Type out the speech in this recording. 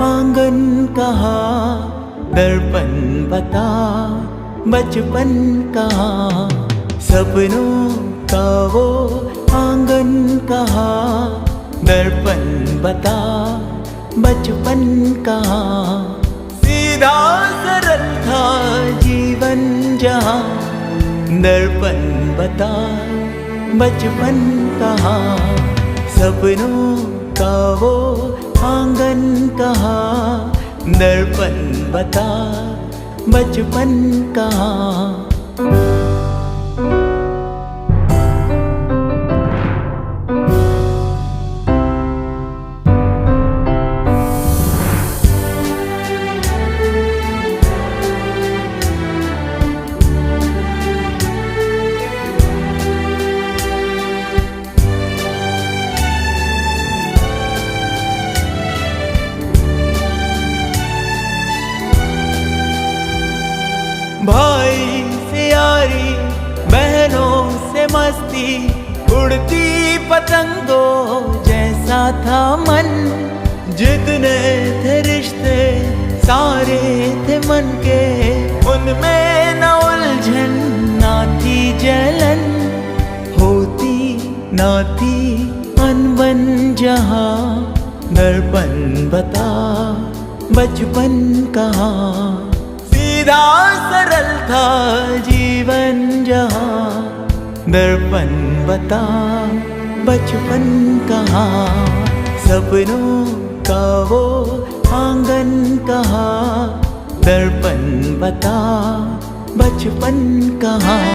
आंगन कहा, दर्पण बता बचपन कहा। सपनों का वो आंगन कहा, दर्पण बता बचपन कहा। सीधा सरल था जीवन जहाँ, दर्पण बता बचपन कहा। सपनों का वो आंगन कहा, दर्पण बता बचपन कहा। भाई से यारी, बहनों से मस्ती, उड़ती पतंगों जैसा था मन। जितने थे रिश्ते सारे थे मन के, उनमें न उलझन ना थी जलन। होती ना थी अनबन जहाँ, दर्पण बता बचपन कहा। सीधा सरल था जीवन जहाँ, दर्पण बता बचपन कहा। सपनों का वो आंगन कहा, दर्पण बता बचपन कहा।